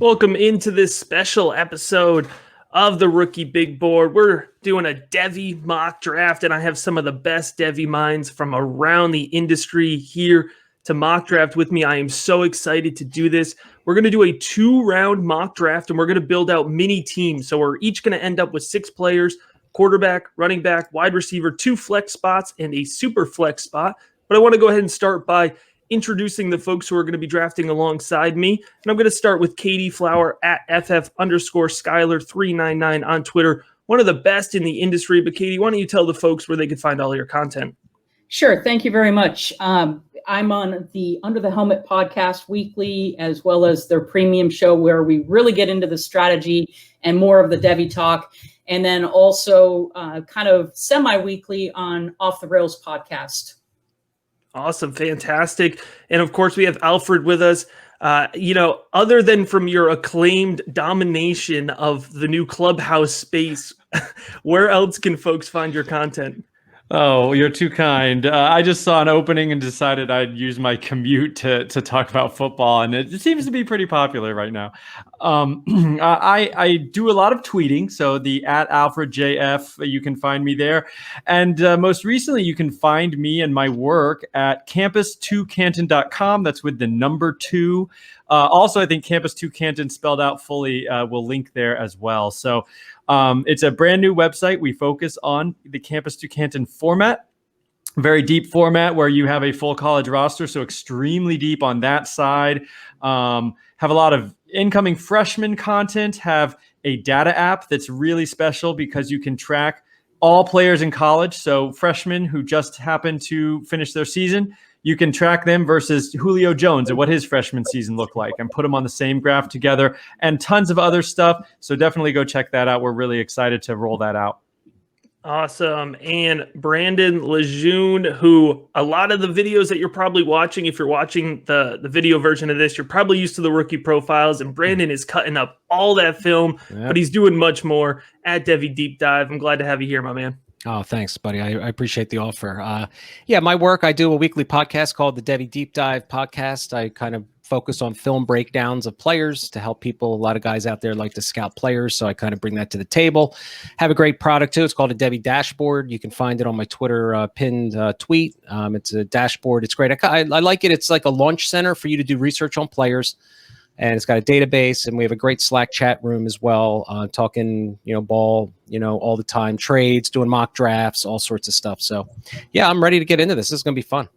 Welcome into this special episode of the Rookie Big Board. We're doing a Devy mock draft, and I have some of the best Devy minds from around the industry here to mock draft with me. I am so excited to do this. We're going to do a 2-round mock draft, and we're going to build out mini teams. So we're each going to end up with 6 players: quarterback, running back, wide receiver, 2 flex spots, and a super flex spot. But I want to go ahead and start by introducing the folks who are going to be drafting alongside me. And I'm going to start with Katie Flower at FF_Skyler399 on Twitter. One of the best in the industry. But Katie, why don't you tell the folks where they can find all your content? Sure. Thank you very much. I'm on the Under the Helmet podcast weekly, as well as their premium show where we really get into the strategy and more of the Devy talk. And then also kind of semi-weekly on Off the Rails podcast. Awesome. Fantastic. And of course, we have Alfred with us. Other than from your acclaimed domination of the new Clubhouse space, where else can folks find your content? Oh, you're too kind. I just saw an opening and decided I'd use my commute to talk about football, and it seems to be pretty popular right now. I do a lot of tweeting, so the @AlfredJF, you can find me there. And most recently, you can find me and my work at campus2canton.com. That's with the number 2. Also, I think Campus 2 Canton spelled out fully will link there as well. So it's a brand new website. We focus on the Campus 2 Canton format, very deep format where you have a full college roster. So extremely deep on that side. Have a lot of incoming freshman content, have a data app that's really special because you can track all players in college. So freshmen who just happen to finish their season, you can track them versus Julio Jones and what his freshman season looked like and put them on the same graph together, and tons of other stuff. So definitely go check that out. We're really excited to roll that out. Awesome. And Brandon Lejeune, who a lot of the videos that you're probably watching, if you're watching the video version of this, you're probably used to the rookie profiles, and Brandon is cutting up all that film, but he's doing much more at Devy Deep Dive. I'm glad to have you here, my man. Oh, thanks, buddy. I appreciate the offer. My work, I do a weekly podcast called the Devy Deep Dive podcast. I kind of focus on film breakdowns of players to help people. A lot of guys out there like to scout players, so I kind of bring that to the table. Have a great product, too. It's called a Devy Dashboard. You can find it on my Twitter pinned tweet. It's a dashboard. It's great. I like it. It's like a launch center for you to do research on players. And it's got a database, and we have a great Slack chat room as well, talking, ball, all the time, trades, doing mock drafts, all sorts of stuff. So, yeah, I'm ready to get into this. This is going to be fun.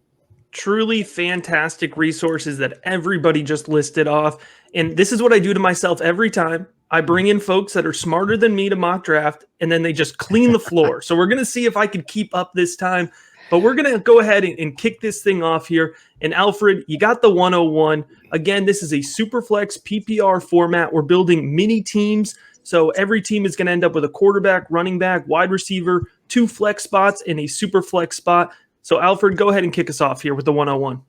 Truly fantastic resources that everybody just listed off. And this is what I do to myself every time. I bring in folks that are smarter than me to mock draft, and then they just clean the floor. So we're going to see if I can keep up this time. But we're going to go ahead and kick this thing off here. And Alfred, you got the 101. Again, this is a Superflex PPR format. We're building mini teams. So every team is going to end up with a quarterback, running back, wide receiver, 2 flex spots, and a super flex spot. So Alfred, go ahead and kick us off here with the 101.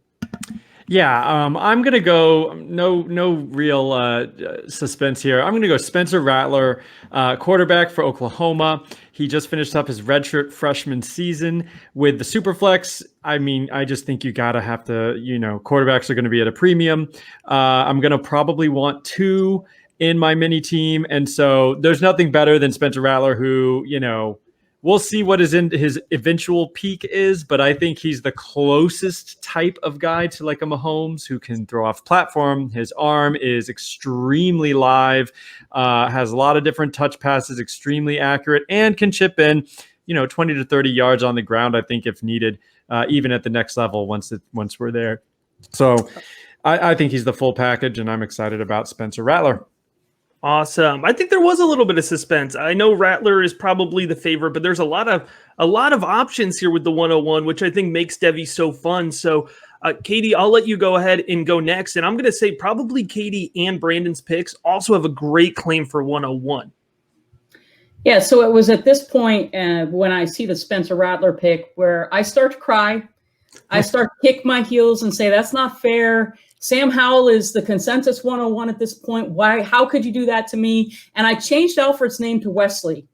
Yeah, I'm going to go, no real suspense here. I'm going to go Spencer Rattler, quarterback for Oklahoma. He just finished up his redshirt freshman season with the Superflex. I mean, I just think you got to have to, quarterbacks are going to be at a premium. I'm going to probably want 2 in my mini team. And so there's nothing better than Spencer Rattler, who, we'll see what his eventual peak is, but I think he's the closest type of guy to like a Mahomes who can throw off platform. His arm is extremely live, has a lot of different touch passes, extremely accurate, and can chip in, 20 to 30 yards on the ground, I think, if needed, even at the next level once we're there. So I think he's the full package, and I'm excited about Spencer Rattler. Awesome. I think there was a little bit of suspense. I know Rattler is probably the favorite, but there's a lot of options here with the 101, which I think makes Devy so fun. So, Katie, I'll let you go ahead and go next. And I'm going to say probably Katie and Brandon's picks also have a great claim for 101. Yeah, so it was at this point when I see the Spencer Rattler pick where I start to cry. I start to kick my heels and say, that's not fair. Sam Howell is the consensus 101 at this point. Why? How could you do that to me? And I changed Alfred's name to Wesley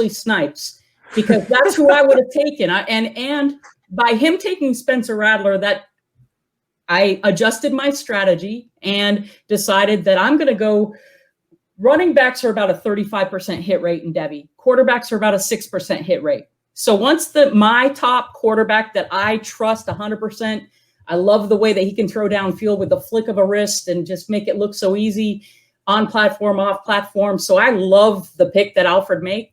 Snipes, because that's who I would have taken. And by him taking Spencer Rattler, that I adjusted my strategy and decided that I'm going to go. Running backs are about a 35% hit rate in Devy. Quarterbacks are about a 6% hit rate. So once my top quarterback that I trust 100%, I love the way that he can throw downfield with the flick of a wrist and just make it look so easy on platform, off platform. So I love the pick that Alfred made.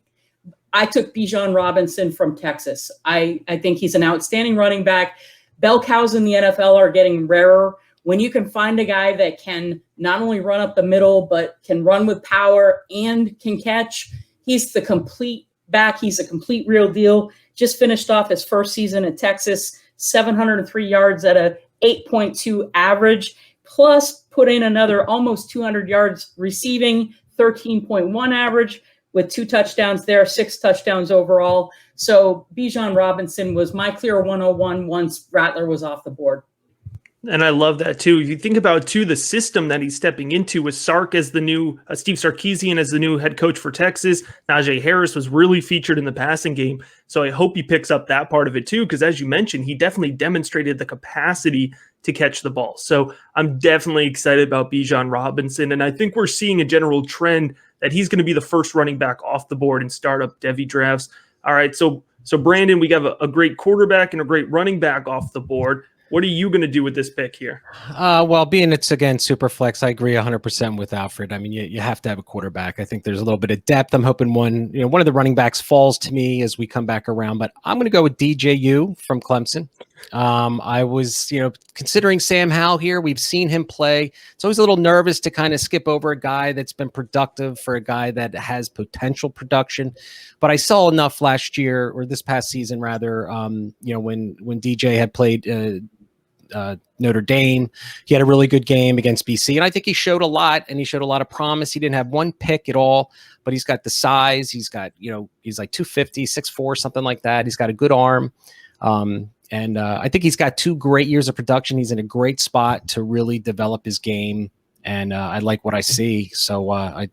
I took Bijan Robinson from Texas. I think he's an outstanding running back. Bell cows in the NFL are getting rarer. When you can find a guy that can not only run up the middle, but can run with power and can catch, he's the complete back. He's a complete real deal. Just finished off his first season at Texas, 703 yards at a 8.2 average, plus put in another almost 200 yards receiving, 13.1 average with 2 touchdowns there, 6 touchdowns overall. So Bijan Robinson was my clear 101 once Rattler was off the board. And I love that too. If you think about too the system that he's stepping into with Sark as the new Steve Sarkisian as the new head coach for Texas, Najee Harris was really featured in the passing game. So I hope he picks up that part of it too, because as you mentioned, he definitely demonstrated the capacity to catch the ball. So I'm definitely excited about Bijan Robinson, and I think we're seeing a general trend that he's going to be the first running back off the board in startup Devy drafts. All right, so Brandon, we have a great quarterback and a great running back off the board. What are you going to do with this pick here? Well, being it's, again, super flex, I agree 100% with Alfred. I mean, you have to have a quarterback. I think there's a little bit of depth. I'm hoping one of the running backs falls to me as we come back around, but I'm going to go with DJU from Clemson. I was, considering Sam Howell here. We've seen him play. It's always a little nervous to kind of skip over a guy that's been productive for a guy that has potential production. But I saw enough last year, or this past season rather, when DJ had played Notre Dame. He had a really good game against BC, and I think he showed a lot, and he showed a lot of promise. He didn't have one pick at all, but he's got the size. He's got, he's like 250, 6'4", something like that. He's got a good arm. And I think he's got 2 great years of production. He's in a great spot to really develop his game, and I like what I see. So I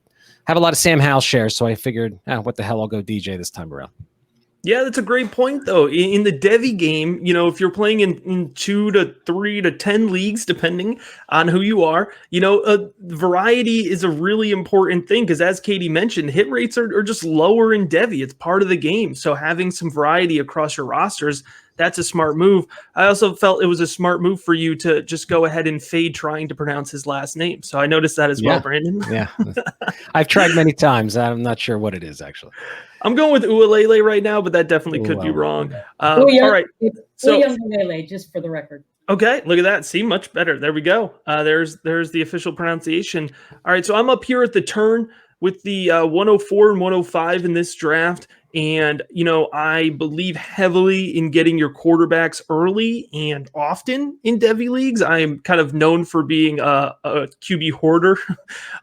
have a lot of Sam Howell shares, so I figured, what the hell, I'll go DJ this time around. Yeah, that's a great point, though. In the Devy game, if you're playing in 2 to 3 to 10 leagues, depending on who you are, variety is a really important thing because, as Katie mentioned, hit rates are just lower in Devy. It's part of the game. So having some variety across your rosters, that's a smart move. I also felt it was a smart move for you to just go ahead and fade trying to pronounce his last name. So I noticed that as well, Brandon. Yeah. I've tried many times. I'm not sure what it is, actually. I'm going with Ualele right now, but that definitely could be wrong. All right. So Ualele, just for the record. Okay, look at that. See, much better. There we go. There's the official pronunciation. All right, so I'm up here at the turn with the 104 and 105 in this draft. And, I believe heavily in getting your quarterbacks early and often in Devy leagues. I am kind of known for being a QB hoarder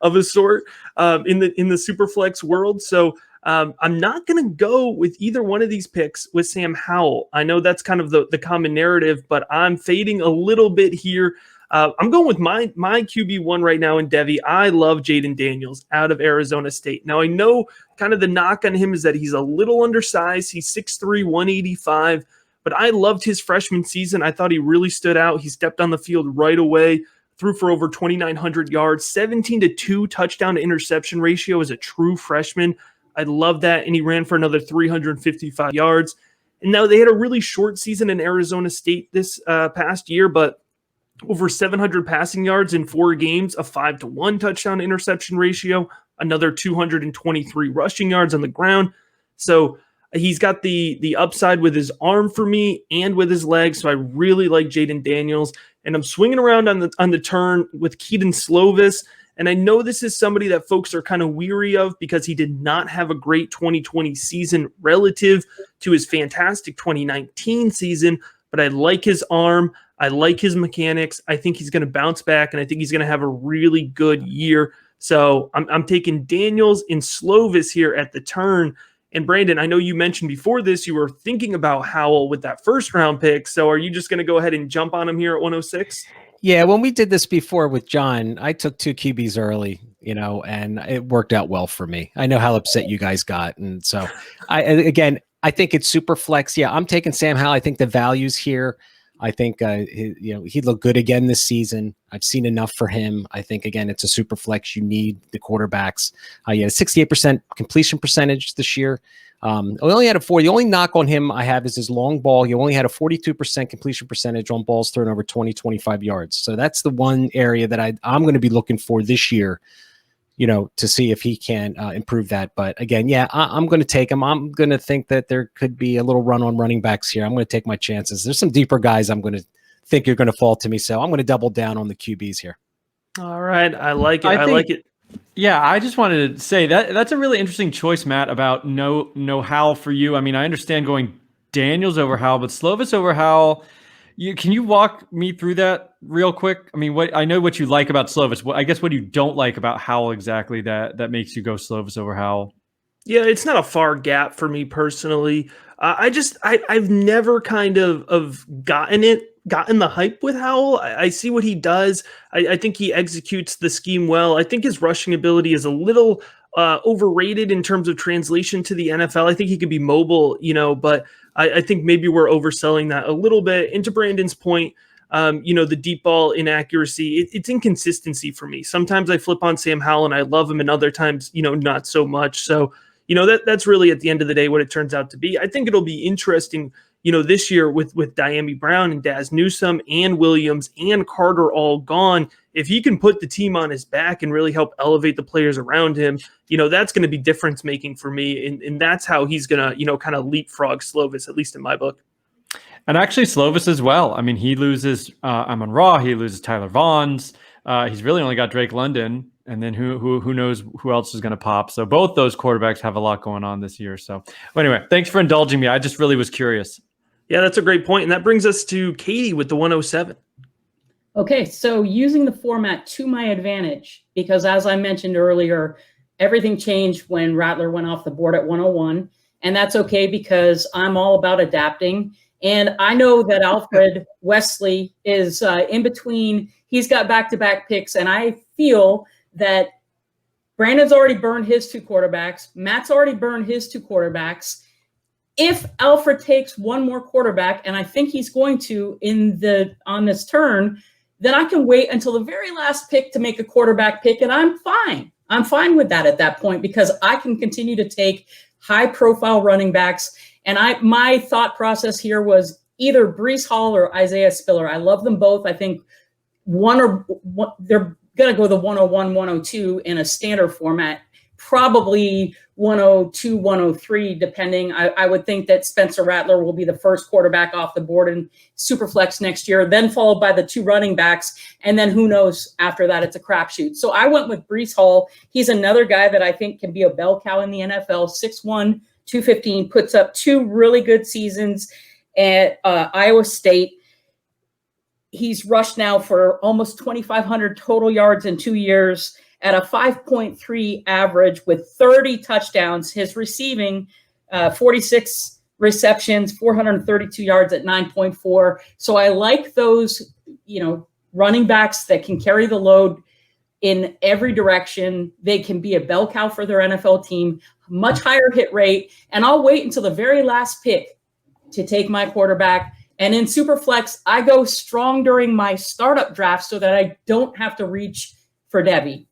of a sort in the Superflex world. So I'm not going to go with either one of these picks with Sam Howell. I know that's kind of the common narrative, but I'm fading a little bit here. I'm going with my QB1 right now in Devy. I love Jaden Daniels out of Arizona State. Now, I know kind of the knock on him is that he's a little undersized. He's 6'3", 185, but I loved his freshman season. I thought he really stood out. He stepped on the field right away, threw for over 2,900 yards, 17-2 touchdown to interception ratio as a true freshman. I love that, and he ran for another 355 yards. And now they had a really short season in Arizona State this past year, but over 700 passing yards in 4 games, a 5-1 touchdown to interception ratio, another 223 rushing yards on the ground. So he's got the upside with his arm for me and with his legs. So I really like Jaden Daniels, and I'm swinging around on the turn with Kedon Slovis. And I know this is somebody that folks are kind of weary of because he did not have a great 2020 season relative to his fantastic 2019 season, but I like his arm. I like his mechanics. I think he's going to bounce back, and I think he's going to have a really good year. So I'm taking Daniels and Slovis here at the turn. And Brandon, I know you mentioned before this you were thinking about Howell with that first-round pick. So are you just going to go ahead and jump on him here at 106? Yeah, when we did this before with John, I took 2 QBs early, and it worked out well for me. I know how upset you guys got. And so, I think it's super flex. Yeah, I'm taking Sam Howell. I think the value's here. I think he looked good again this season. I've seen enough for him. I think again it's a super flex. You need the quarterbacks. He had a 68% completion percentage this year. We only had the only knock on him I have is his long ball. He only had a 42% completion percentage on balls thrown over 25 yards. So that's the one area that I'm going to be looking for this year, to see if he can improve that. But again, I'm going to take him. I'm going to think that there could be a little run on running backs here. I'm going to take my chances. There's some deeper guys I'm going to think you're going to fall to me. So I'm going to double down on the QBs here. All right. I like it. I like it. Yeah, I just wanted to say that's a really interesting choice, Matt, about no Howell for you. I mean, I understand going Daniels over Howell, but Slovis over Howell. Can you walk me through that real quick? I mean, I know what you like about Slovis. I guess what you don't like about Howell exactly that makes you go Slovis over Howell. Yeah, it's not a far gap for me personally. I've never kind of gotten the hype with Howell. I see what he does. I think he executes the scheme well. I think his rushing ability is a little overrated in terms of translation to the NFL. I think he could be mobile, but I think maybe we're overselling that a little bit. And to Brandon's point, the deep ball inaccuracy, it's inconsistency for me. Sometimes I flip on Sam Howell and I love him, and other times, not so much. So, that's really at the end of the day what it turns out to be. I think it'll be interesting, this year with Diami Brown and Daz Newsome and Williams and Carter all gone. If he can put the team on his back and really help elevate the players around him, that's going to be difference making for me. And that's how he's going to, kind of leapfrog Slovis, at least in my book. And actually Slovis as well. I mean, he loses Amon-Ra, he loses Tyler Vaughns. He's really only got Drake London. And then who knows who else is going to pop. So both those quarterbacks have a lot going on this year. So anyway, thanks for indulging me. I just really was curious. Yeah, that's a great point. And that brings us to Katie with the 107. Okay, so using the format to my advantage, because as I mentioned earlier, everything changed when Rattler went off the board at 101. And that's okay because I'm all about adapting. And I know that Alfred Wesley is in between. He's got back-to-back picks. And I feel that Brandon's already burned his two quarterbacks. Matt's already burned his two quarterbacks. If Alfred takes one more quarterback, and I think he's going to on this turn, then I can wait until the very last pick to make a quarterback pick, and I'm fine. I'm fine with that at that point because I can continue to take high-profile running backs. And my thought process here was either Breece Hall or Isaiah Spiller. I love them both. I think they're going to go the 101, 102 in a standard format, probably 102, 103, depending. I would think that Spencer Rattler will be the first quarterback off the board in Superflex next year, then followed by the two running backs. And then who knows after that, it's a crapshoot. So I went with Breece Hall. He's another guy that I think can be a bell cow in the NFL, 6'1", 215, puts up two really good seasons at Iowa State. He's rushed now for almost 2,500 total yards in 2 years at a 5.3 average with 30 touchdowns. His receiving, 46 receptions, 432 yards at 9.4. So I like those, running backs that can carry the load in every direction. They can be a bell cow for their NFL team, much higher hit rate. And I'll wait until the very last pick to take my quarterback. And in Superflex, I go strong during my startup draft so that I don't have to reach for Devy.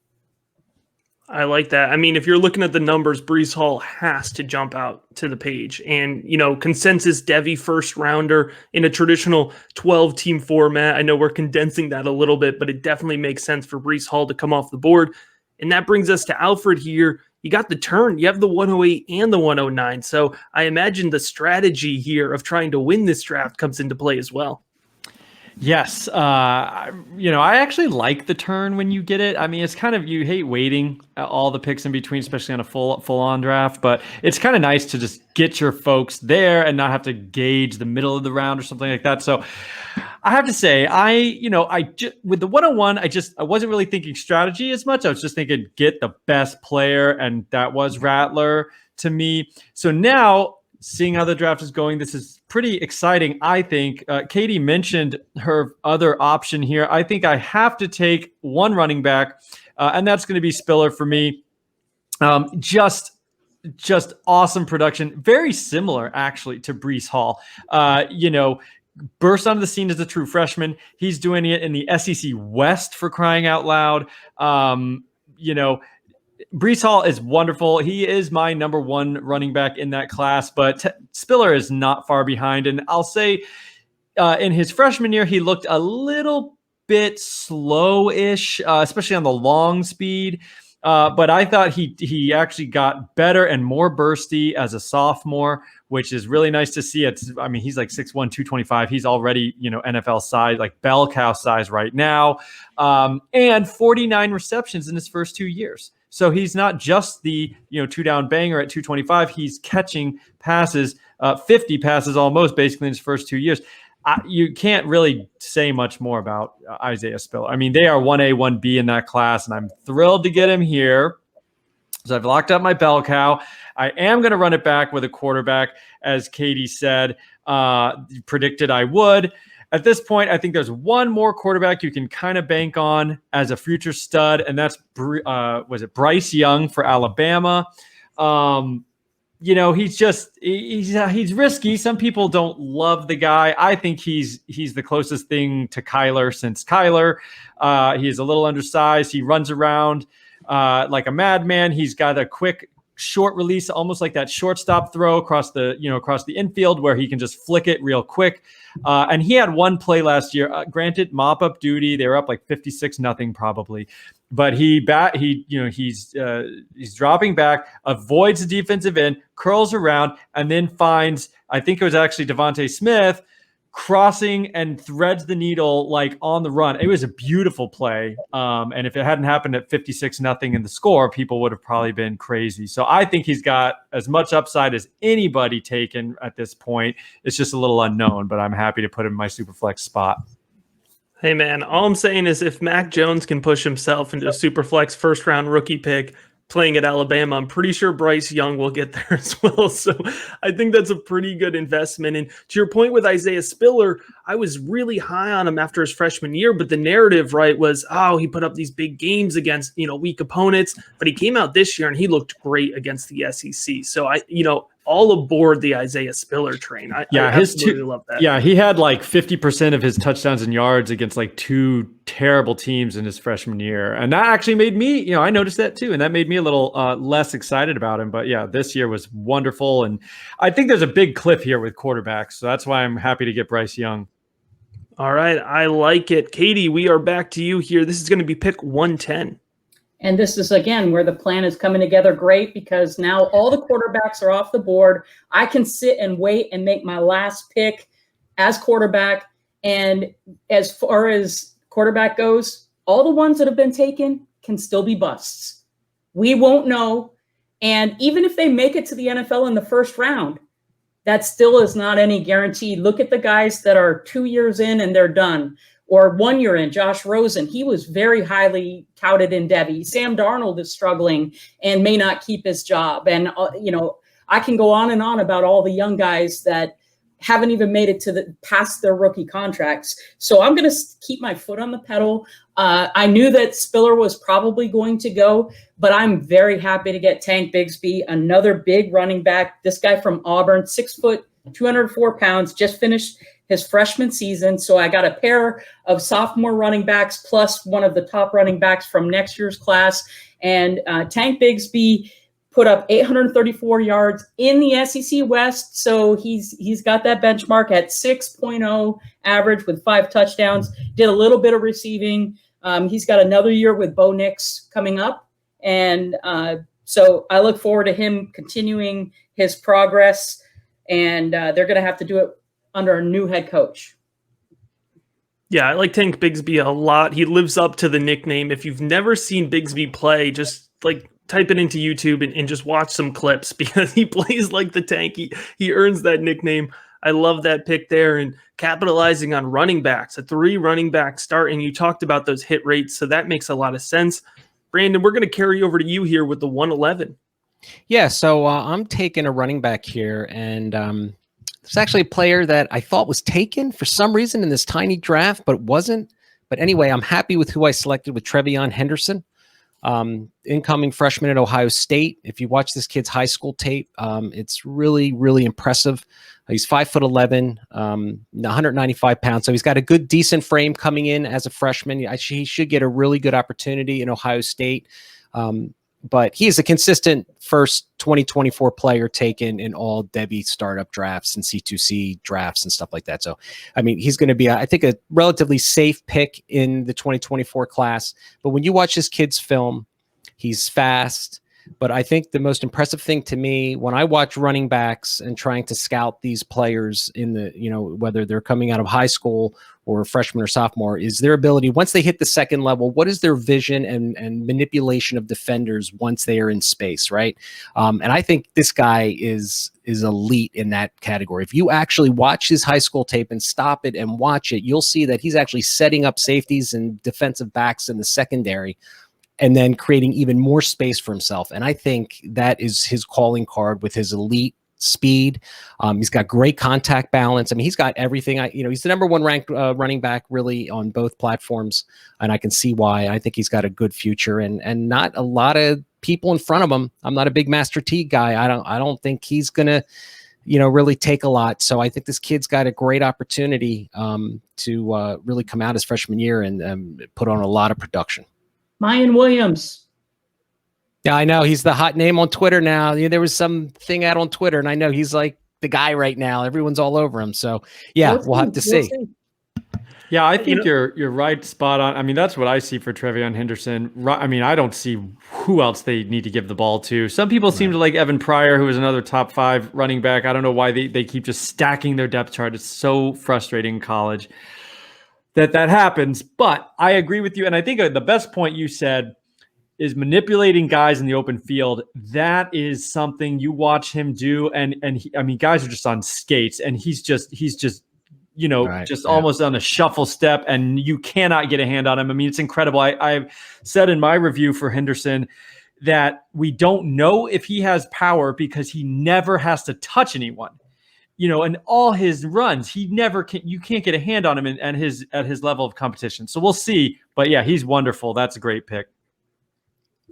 I like that. I mean, if you're looking at the numbers, Breece Hall has to jump out to the page. And, consensus Devy first rounder in a traditional 12-team format. I know we're condensing that a little bit, but it definitely makes sense for Breece Hall to come off the board. And that brings us to Alfred here. You got the turn. You have the 108 and the 109. So I imagine the strategy here of trying to win this draft comes into play as well. Yes. I actually like the turn when you get it. I mean, it's kind of, you hate waiting all the picks in between, especially on a full on draft, but it's kind of nice to just get your folks there and not have to gauge the middle of the round or something like that. So I have to say, with the 101, I wasn't really thinking strategy as much. I was just thinking get the best player, and that was Rattler to me. So now, seeing how the draft is going, this is pretty exciting, I think. Katie mentioned her other option here. I think I have to take one running back, and that's going to be Spiller for me. Just awesome production. Very similar, actually, to Breece Hall. burst onto the scene as a true freshman. He's doing it in the SEC West, for crying out loud. Breece Hall is wonderful. He is my number one running back in that class, but Spiller is not far behind. And I'll say in his freshman year, he looked a little bit slow-ish, especially on the long speed. But I thought he actually got better and more bursty as a sophomore, which is really nice to see. He's like 6'1", 225. He's already, NFL size, like bell cow size right now. And 49 receptions in his first 2 years. So he's not just the, 2-down banger at 225. He's catching passes, 50 passes almost basically in his first 2 years. You can't really say much more about Isaiah Spiller. I mean, they are 1A, 1B in that class, and I'm thrilled to get him here. So I've locked up my bell cow. I am going to run it back with a quarterback, as Katie said, predicted I would. At this point, I think there's one more quarterback you can kind of bank on as a future stud, and that's Bryce Young for Alabama. He's risky. Some people don't love the guy. I think he's the closest thing to Kyler since Kyler. He is a little undersized. He runs around like a madman. He's got a quick short release, almost like that shortstop throw across the infield where he can just flick it real quick. And he had one play last year, granted mop up duty. They were up like 56-0 probably, but he's dropping back, avoids the defensive end, curls around, and then finds, I think it was actually Devontae Smith, crossing and threads the needle like on the run. It was a beautiful play. And if it hadn't happened at 56-0 in the score, people would have probably been crazy. So I think he's got as much upside as anybody taken at this point. It's just a little unknown, but I'm happy to put him in my super flex spot. Hey man, all I'm saying is if Mac Jones can push himself into a super flex first round rookie pick playing at Alabama, I'm pretty sure Bryce Young will get there as well. So I think that's a pretty good investment. And to your point with Isaiah Spiller, I was really high on him after his freshman year, but the narrative, right, was, he put up these big games against, weak opponents, but he came out this year and he looked great against the SEC. So all aboard the Isaiah Spiller train. I absolutely love that. Yeah, he had like 50% of his touchdowns and yards against like two terrible teams in his freshman year. And that actually made me, I noticed that too. And that made me a little less excited about him. But yeah, this year was wonderful. And I think there's a big cliff here with quarterbacks. So that's why I'm happy to get Bryce Young. All right, I like it. Katie, we are back to you here. This is going to be pick 110. And this is, again, where the plan is coming together great because now all the quarterbacks are off the board. I can sit and wait and make my last pick as quarterback. And as far as quarterback goes, all the ones that have been taken can still be busts. We won't know. And even if they make it to the NFL in the first round, that still is not any guarantee. Look at the guys that are 2 years in and they're done. Or 1 year in, Josh Rosen, he was very highly touted in Devy. Sam Darnold is struggling and may not keep his job. And, I can go on and on about all the young guys that haven't even made it to past their rookie contracts. So I'm going to keep my foot on the pedal. I knew that Spiller was probably going to go, but I'm very happy to get Tank Bigsby, another big running back. This guy from Auburn, 6 foot, 204 pounds, just finished his freshman season. So I got a pair of sophomore running backs plus one of the top running backs from next year's class. And Tank Bigsby put up 834 yards in the SEC West. So he's got that benchmark at 6.0 average with 5 touchdowns, did a little bit of receiving. He's got another year with Bo Nix coming up. And so I look forward to him continuing his progress. And they're going to have to do it under a new head coach. Yeah, I like Tank Bigsby a lot. He lives up to the nickname. If you've never seen Bigsby play, just type it into YouTube and just watch some clips because he plays like the Tank. He earns that nickname. I love that pick there and capitalizing on running backs, a 3 running back start. And you talked about those hit rates, so that makes a lot of sense. Brandon, we're going to carry over to you here with the 111. Yeah, so I'm taking a running back here, and there's actually a player that I thought was taken for some reason in this tiny draft, but wasn't. But anyway, I'm happy with who I selected with Trevion Henderson. Incoming freshman at Ohio State. If you watch this kid's high school tape, it's really, really impressive. He's 5'11", 195 pounds. So he's got a good, decent frame coming in as a freshman. He should get a really good opportunity in Ohio State. But he is a consistent first 2024 player taken in all Devy startup drafts and C2C drafts and stuff like that. So, I mean, he's going to be, I think, a relatively safe pick in the 2024 class. But when you watch this kid's film, he's fast. But I think the most impressive thing to me when I watch running backs and trying to scout these players in the, whether they're coming out of high school or freshman or sophomore, is their ability, once they hit the second level, what is their vision and manipulation of defenders once they are in space, right? And I think this guy is elite in that category. If you actually watch his high school tape and stop it and watch it, you'll see that he's actually setting up safeties and defensive backs in the secondary and then creating even more space for himself. And I think that is his calling card with his elite speed. He's got great contact balance. I mean, he's got everything. He's the number one ranked running back really on both platforms. And I can see why. I think he's got a good future and not a lot of people in front of him. I'm not a big Master T guy. I don't think he's going to, really take a lot. So I think this kid's got a great opportunity to really come out his freshman year and put on a lot of production. Mayan Williams. Yeah, I know. He's the hot name on Twitter now. There was some thing out on Twitter, and I know he's like the guy right now. Everyone's all over him. So, yeah, we'll have to see. Yeah, I think you're right, spot on. I mean, that's what I see for Trevion Henderson. I mean, I don't see who else they need to give the ball to. Some people seem to like Evan Pryor, who is another top 5 running back. I don't know why they keep just stacking their depth chart. It's so frustrating in college that happens. But I agree with you. And I think the best point you said is manipulating guys in the open field. That is something you watch him do. And guys are just on skates and he's just almost on a shuffle step and you cannot get a hand on him. I mean, it's incredible. I've said in my review for Henderson that we don't know if he has power because he never has to touch anyone. And all his runs, he never can. You can't get a hand on him at his level of competition. So we'll see. But yeah, he's wonderful. That's a great pick.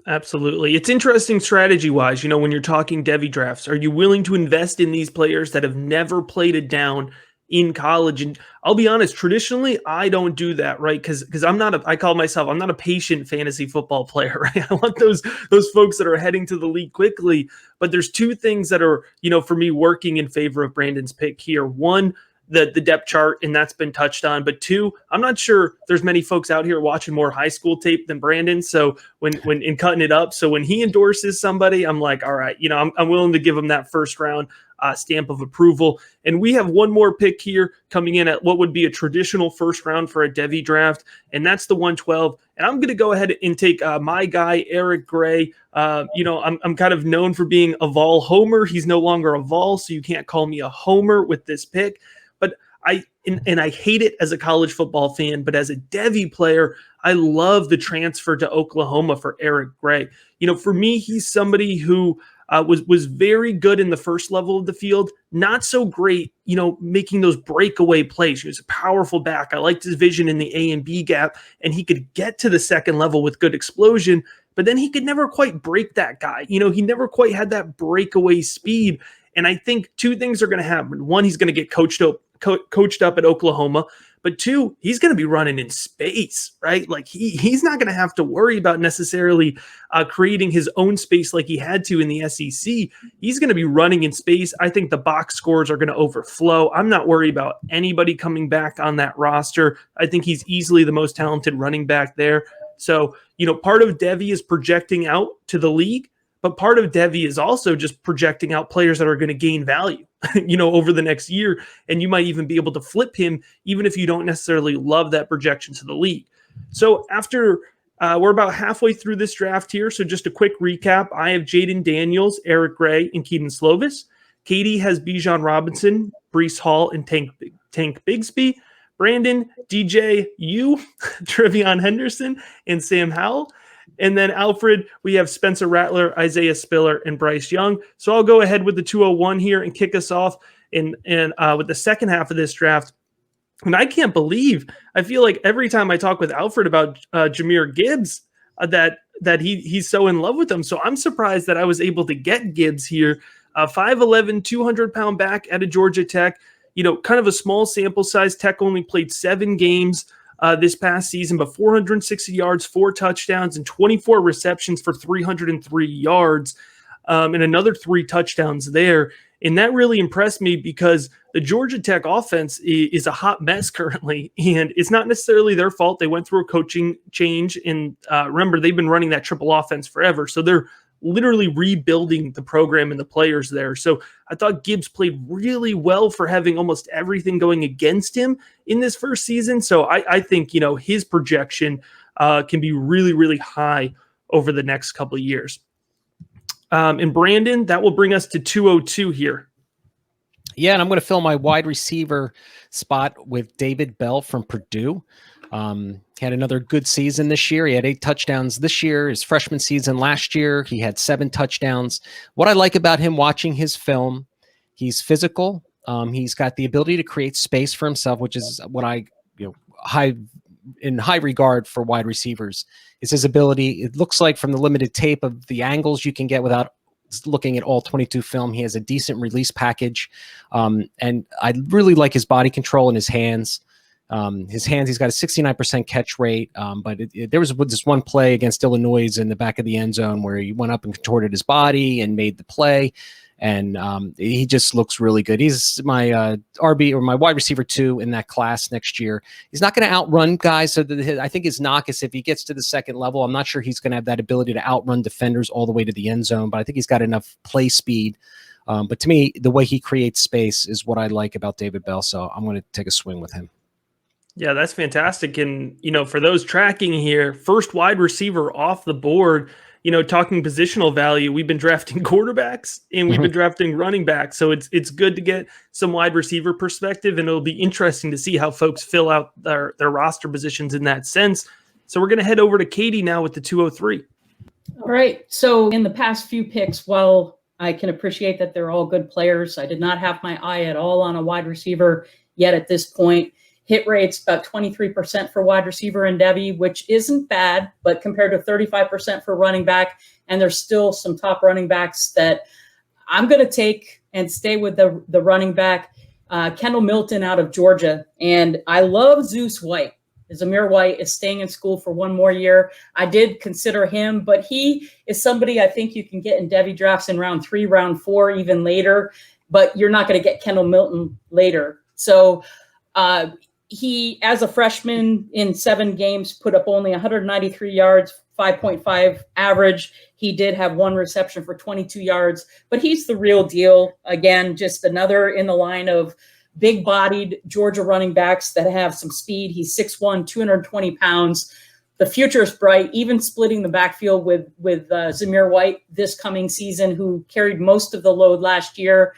Absolutely. It's interesting strategy-wise, when you're talking Devy drafts. Are you willing to invest in these players that have never played it down in college? And I'll be honest, traditionally, I don't do that, right? Because I'm not a patient fantasy football player, right? I want those folks that are heading to the league quickly. But there's two things that are, for me, working in favor of Brandon's pick here. One, the depth chart, and that's been touched on. But two, I'm not sure there's many folks out here watching more high school tape than Brandon. So when in cutting it up, so when he endorses somebody, I'm like, all right, I'm willing to give him that first round stamp of approval. And we have one more pick here coming in at what would be a traditional first round for a Devy draft, and that's the 112. And I'm going to go ahead and take my guy, Eric Gray. I'm kind of known for being a Vol homer. He's no longer a Vol, so you can't call me a homer with this pick. But I hate it as a college football fan, but as a Devy player, I love the transfer to Oklahoma for Eric Gray. For me, he's somebody who was very good in the first level of the field, not so great, making those breakaway plays. He was a powerful back. I liked his vision in the A and B gap, and he could get to the second level with good explosion, but then he could never quite break that guy. He never quite had that breakaway speed. And I think two things are going to happen. One, he's going to get coached up at Oklahoma, but two, he's going to be running in space, right? Like he's not going to have to worry about necessarily creating his own space like he had to in the SEC. He's going to be running in space. I think the box scores are going to overflow. I'm not worried about anybody coming back on that roster. I think he's easily the most talented running back there. So, part of Devy is projecting out to the league, but part of Devy is also just projecting out players that are going to gain value, over the next year. And you might even be able to flip him, even if you don't necessarily love that projection to the league. So after we're about halfway through this draft here. So just a quick recap. I have Jaden Daniels, Eric Gray, and Kedon Slovis. Katie has Bijan Robinson, Breece Hall, and Tank Bigsby. Brandon, DJ, Trevion Henderson, and Sam Howell. And then Alfred, we have Spencer Rattler, Isaiah Spiller, and Bryce Young. So I'll go ahead with the 201 here and kick us off with the second half of this draft. And I can't believe, I feel like every time I talk with Alfred about Jahmyr Gibbs, that that he's so in love with them. So I'm surprised that I was able to get Gibbs here. 5'11", 200-pound back at a Georgia Tech. Kind of a small sample size. Tech only played 7 games this past season, but 460 yards, 4 touchdowns, and 24 receptions for 303 yards, and another 3 touchdowns there. And that really impressed me because the Georgia Tech offense is a hot mess currently, and it's not necessarily their fault. They went through a coaching change, and remember, they've been running that triple offense forever, so they're literally rebuilding the program and the players there. So I thought Gibbs played really well for having almost everything going against him in this first season. So I think, his projection can be really, really high over the next couple of years. And Brandon, that will bring us to 202 here. Yeah, and I'm going to fill my wide receiver spot with David Bell from Purdue. Had another good season this year. He had 8 touchdowns this year. His freshman season last year, he had 7 touchdowns. What I like about him watching his film, he's physical. He's got the ability to create space for himself, which is what I high regard for wide receivers, is his ability. It looks like from the limited tape of the angles you can get without looking at all 22 film, he has a decent release package. And I really like his body control and his hands. He's got a 69% catch rate. But there was this one play against Illinois in the back of the end zone where he went up and contorted his body and made the play. And he just looks really good. He's my RB or my wide receiver 2 in that class next year. He's not going to outrun guys. So I think his knock is if he gets to the second level, I'm not sure he's going to have that ability to outrun defenders all the way to the end zone, but I think he's got enough play speed. But to me, the way he creates space is what I like about David Bell. So I'm going to take a swing with him. Yeah, that's fantastic. And, for those tracking here, first wide receiver off the board, talking positional value, we've been drafting quarterbacks and we've been drafting running backs. So it's good to get some wide receiver perspective, and it'll be interesting to see how folks fill out their roster positions in that sense. So we're going to head over to Katie now with the 203. All right. So in the past few picks, while I can appreciate that they're all good players, I did not have my eye at all on a wide receiver yet at this point. Hit rates about 23% for wide receiver and Devy, which isn't bad, but compared to 35% for running back. And there's still some top running backs that I'm going to take and stay with the running back, Kendall Milton out of Georgia. And I love Zeus White. Zamir White is staying in school for one more year. I did consider him, but he is somebody I think you can get in Devy drafts in round 3, round 4, even later, but you're not going to get Kendall Milton later. So, he, as a freshman in 7 games, put up only 193 yards, 5.5 average. He did have 1 reception for 22 yards, but he's the real deal. Again, just another in the line of big-bodied Georgia running backs that have some speed. He's 6'1", 220 pounds. The future is bright, even splitting the backfield with Zamir White this coming season, who carried most of the load last year.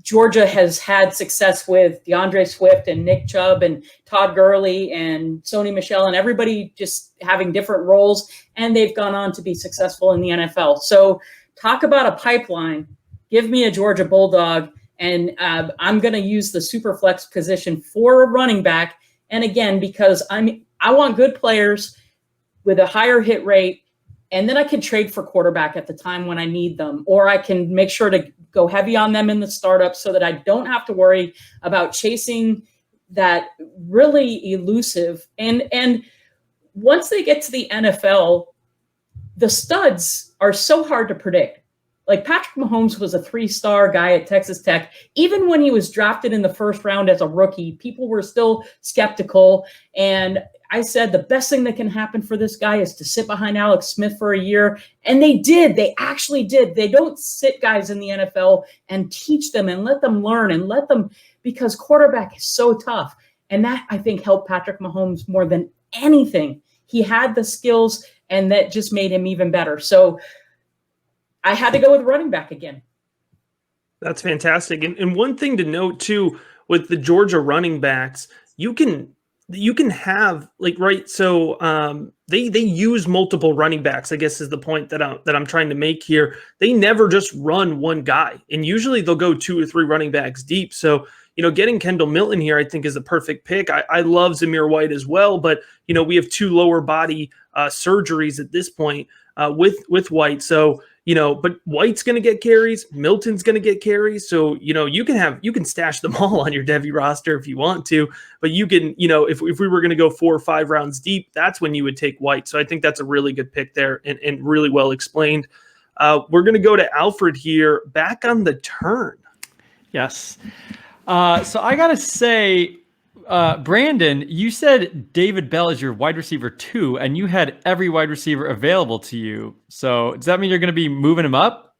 Georgia has had success with DeAndre Swift and Nick Chubb and Todd Gurley and Sony Michel and everybody just having different roles, and they've gone on to be successful in the NFL. So talk about a pipeline. Give me a Georgia Bulldog, and I'm going to use the super flex position for a running back. And again, because I want good players with a higher hit rate, and then I can trade for quarterback at the time when I need them, or I can make sure to go heavy on them in the startup so that I don't have to worry about chasing that really elusive. And once they get to the NFL, the studs are so hard to predict. Like Patrick Mahomes was a 3-star guy at Texas Tech. Even when he was drafted in the first round as a rookie, people were still skeptical. And I said the best thing that can happen for this guy is to sit behind Alex Smith for a year. And they did. They actually did. They don't sit guys in the NFL and teach them and let them learn and let them, because quarterback is so tough. And that, I think, helped Patrick Mahomes more than anything. He had the skills, and that just made him even better. So I had to go with running back again. That's fantastic. And one thing to note too, with the Georgia running backs, you can have right. So they use multiple running backs, I guess is the point that I'm trying to make here. They never just run one guy, and usually they'll go 2 or 3 running backs deep. So, getting Kendall Milton here, I think, is a perfect pick. I love Zamir White as well, but, we have 2 lower body surgeries at this point with White. So, but White's going to get carries. Milton's going to get carries. So, you can stash them all on your Devy roster if you want to, but you can, if we were going to go 4 or 5 rounds deep, that's when you would take White. So I think that's a really good pick there and really well explained. We're going to go to Alfred here, back on the turn. Yes. So I got to say, Brandon, you said David Bell is your wide receiver 2, and you had every wide receiver available to you. So does that mean you're going to be moving him up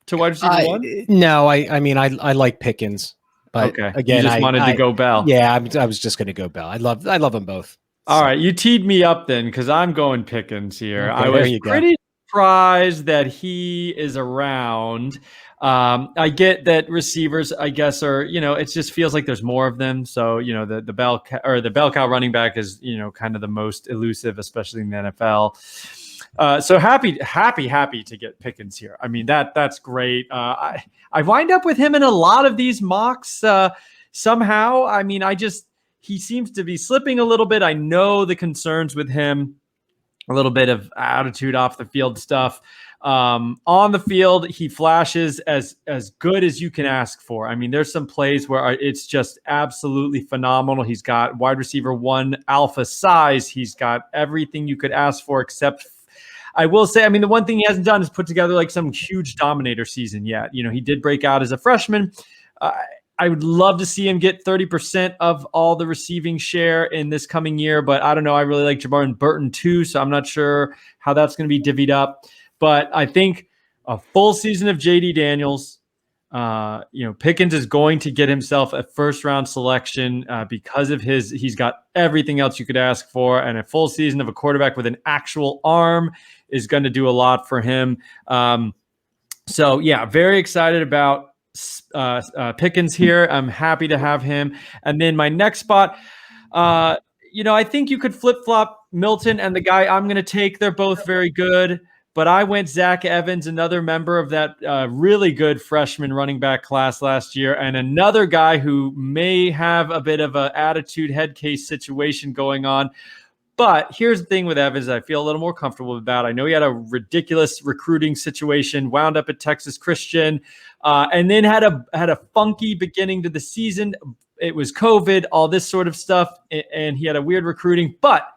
to wide receiver 1? No, I mean, I like Pickens, but okay. Again, you just wanted to go Bell. Yeah, I was just going to go Bell. I love them both. All right, you teed me up then, because I'm going Pickens here. Okay, I was pretty surprised that he is around. I get that receivers, I guess, are, it just feels like there's more of them. So, the bell cow running back is, kind of the most elusive, especially in the NFL. So happy to get Pickens here. I mean, that's great. I wind up with him in a lot of these mocks somehow. I mean, he seems to be slipping a little bit. I know the concerns with him, a little bit of attitude off the field stuff. On the field, he flashes as good as you can ask for. I mean, there's some plays where it's just absolutely phenomenal. He's got wide receiver 1 alpha size. He's got everything you could ask for, except I will say, I mean, the one thing he hasn't done is put together like some huge dominator season yet. He did break out as a freshman. I would love to see him get 30% of all the receiving share in this coming year, but I don't know. I really like Jamartin Burton too, so I'm not sure how that's going to be divvied up. But I think a full season of JD Daniels, Pickens is going to get himself a first-round selection because of he's got everything else you could ask for, and a full season of a quarterback with an actual arm is going to do a lot for him. So, yeah, very excited about Pickens here. I'm happy to have him. And then my next spot, I think you could flip-flop Milton and the guy I'm going to take. They're both very good. But I went Zach Evans, another member of that really good freshman running back class last year, and another guy who may have a bit of an attitude head case situation going on. But here's the thing with Evans I feel a little more comfortable about. I know he had a ridiculous recruiting situation, wound up at Texas Christian, and then had a funky beginning to the season. It was COVID, all this sort of stuff, and he had a weird recruiting. But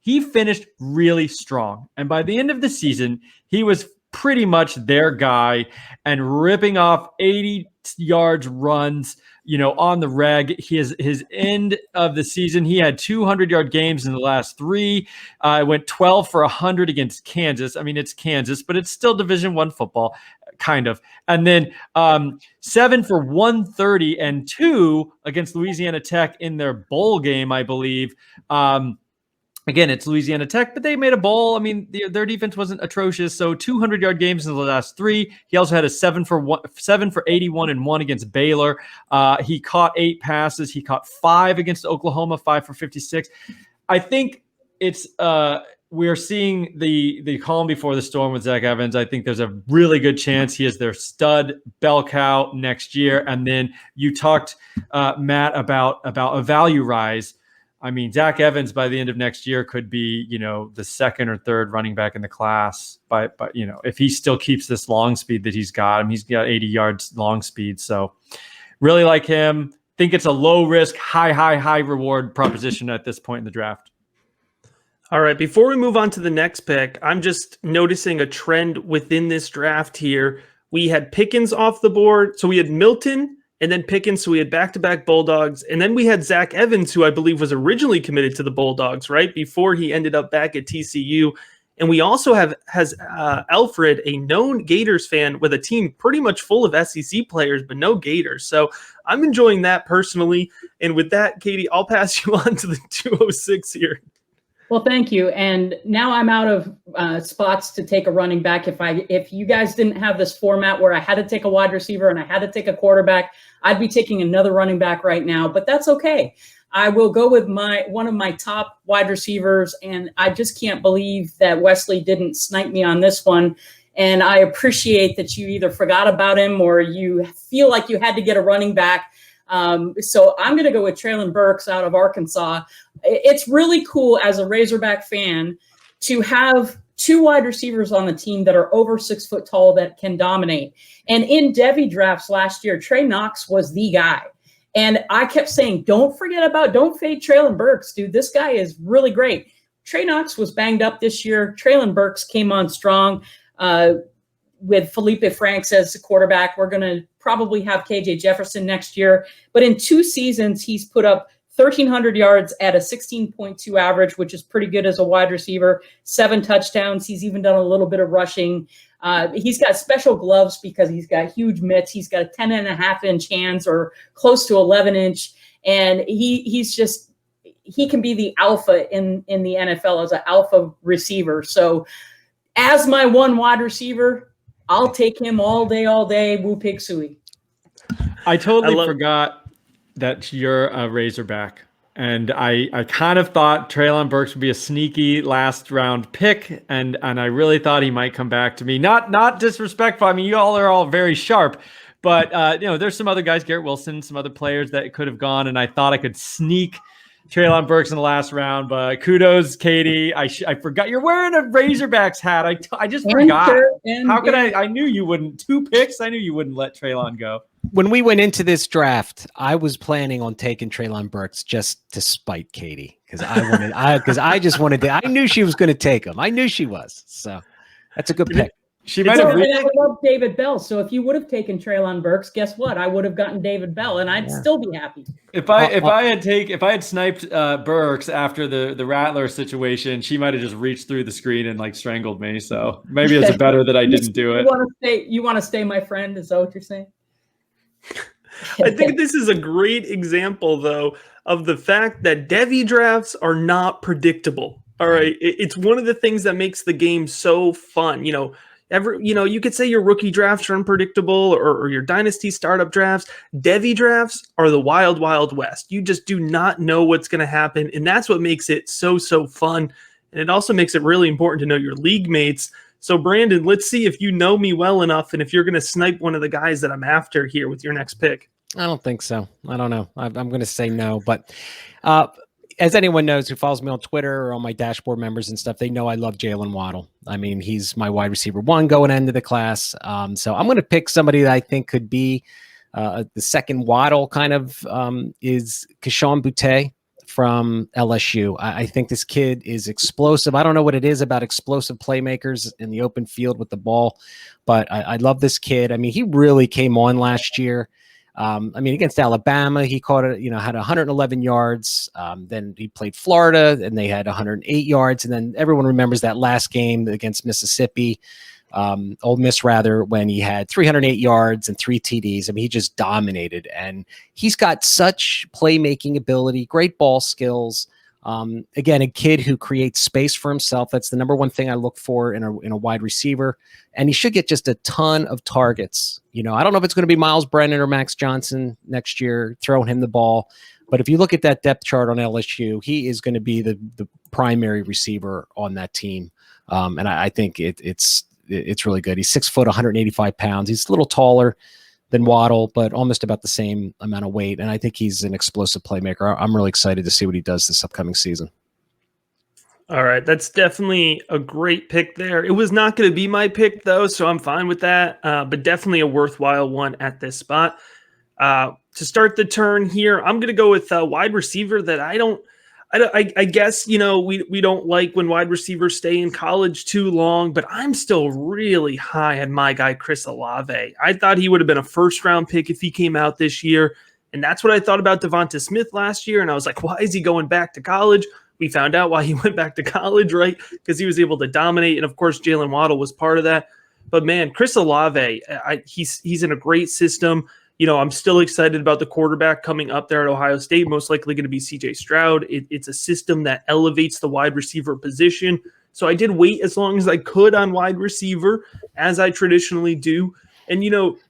he finished really strong. And by the end of the season, he was pretty much their guy and ripping off 80 yards runs, on the reg. His end of the season, he had 200-yard games in the last 3. Went 12 for 100 against Kansas. I mean, it's Kansas, but it's still Division I football, kind of. And then 7 for 130 and 2 against Louisiana Tech in their bowl game, I believe. Again, it's Louisiana Tech, but they made a bowl. I mean, their defense wasn't atrocious. So 200-yard games in the last 3. He also had a 7 for 81 and 1 against Baylor. He caught 8 passes. He caught 5 against Oklahoma, 5 for 56. I think it's we're seeing the calm before the storm with Zach Evans. I think there's a really good chance he is their stud bell cow next year. And then you talked, Matt, about a value rise. I mean, Zach Evans by the end of next year could be, the second or third running back in the class. But if he still keeps this long speed that he's got, he's got 80 yards long speed. So really like him. Think it's a low risk, high reward proposition at this point in the draft. All right. Before we move on to the next pick, I'm just noticing a trend within this draft here. We had Pickens off the board. So we had Milton and then Pickens, so we had back-to-back Bulldogs. And then we had Zach Evans, who I believe was originally committed to the Bulldogs, right, before he ended up back at TCU. And we also has Alfred, a known Gators fan with a team pretty much full of SEC players, but no Gators. So I'm enjoying that personally. And with that, Katie, I'll pass you on to the 206 here. Well, thank you. And now I'm out of spots to take a running back. If you guys didn't have this format where I had to take a wide receiver and I had to take a quarterback, I'd be taking another running back right now, but that's okay. I will go with one of my top wide receivers, and I just can't believe that Wesley didn't snipe me on this one. And I appreciate that you either forgot about him or you feel like you had to get a running back. So I'm going to go with Traylon Burks out of Arkansas. It's really cool as a Razorback fan to have two wide receivers on the team that are over 6 foot tall that can dominate. And in Devy drafts last year, Trey Knox was the guy. And I kept saying, don't fade Treylon Burks, dude. This guy is really great. Trey Knox was banged up this year. Treylon Burks came on strong with Felipe Franks as the quarterback. We're going to probably have KJ Jefferson next year. But in 2 seasons, he's put up 1,300 yards at a 16.2 average, which is pretty good as a wide receiver, 7 touchdowns. He's even done a little bit of rushing. He's got special gloves because he's got huge mitts. He's got a 10.5-inch hands or close to 11-inch. And he can be the alpha in the NFL as an alpha receiver. So as my one wide receiver, I'll take him all day. Woo pig suey. I totally forgot that you're a Razorback. And I kind of thought Treylon Burks would be a sneaky last round pick. And I really thought he might come back to me. Not disrespectful. I mean, you all are all very sharp. But, there's some other guys, Garrett Wilson, some other players that could have gone. And I thought I could sneak Treylon Burks in the last round. But kudos, Katie. I forgot. You're wearing a Razorbacks hat. I just forgot. How could I knew you wouldn't. 2 picks. I knew you wouldn't let Treylon go. When we went into this draft, I was planning on taking Treylon Burks just to spite Katie because I knew she was going to take him. I knew she was. So that's a good pick. She might have. I love David Bell. So if you would have taken Treylon Burks, guess what? I would have gotten David Bell, and I'd still be happy. If I had sniped Burks after the Rattler situation, she might have just reached through the screen and strangled me. So maybe it's better that I didn't do it. You want to stay my friend? Is that what you're saying? I think this is a great example, though, of the fact that Devy drafts are not predictable. All right. It's one of the things that makes the game so fun. You could say your rookie drafts are unpredictable or your dynasty startup drafts. Devy drafts are the wild, wild west. You just do not know what's going to happen. And that's what makes it so fun. And it also makes it really important to know your league mates. So, Brandon, let's see if you know me well enough and if you're going to snipe one of the guys that I'm after here with your next pick. I don't think so. I don't know. I'm going to say no. But as anyone knows who follows me on Twitter or on my dashboard members and stuff, they know I love Jalen Waddle. I mean, he's my wide receiver 1 going into the class. So I'm going to pick somebody that I think could be the second Waddle kind of is Kayshon Boutte from LSU. I think this kid is explosive. I don't know what it is about explosive playmakers in the open field with the ball, but I love this kid. I mean, he really came on last year. Against Alabama, he caught it, had 111 yards. Then he played Florida and they had 108 yards. And then everyone remembers that last game against Mississippi, Ole Miss rather, when he had 308 yards and 3 TDs. I mean, he just dominated, and he's got such playmaking ability, great ball skills. Again, a kid who creates space for himself. That's the number one thing I look for in a wide receiver. And he should get just a ton of targets. I don't know if it's going to be Miles Brennan or Max Johnson next year throwing him the ball. But if you look at that depth chart on LSU, he is going to be the primary receiver on that team. And I think it's really good. He's 6 foot, 185 pounds. He's a little taller than Waddle, but almost about the same amount of weight. And I think he's an explosive playmaker. I'm really excited to see what he does this upcoming season. All right. That's definitely a great pick there. It was not going to be my pick, though, so I'm fine with that, but definitely a worthwhile one at this spot. To start the turn here, I'm going to go with a wide receiver that I guess, we don't like when wide receivers stay in college too long, but I'm still really high on my guy, Chris Olave. I thought he would have been a first-round pick if he came out this year, and that's what I thought about Devonta Smith last year, and I was like, why is he going back to college? We found out why he went back to college, right? Because he was able to dominate, and of course, Jalen Waddle was part of that. But man, Chris Olave, he's in a great system. I'm still excited about the quarterback coming up there at Ohio State, most likely going to be CJ Stroud. It's a system that elevates the wide receiver position. So I did wait as long as I could on wide receiver, as I traditionally do. And,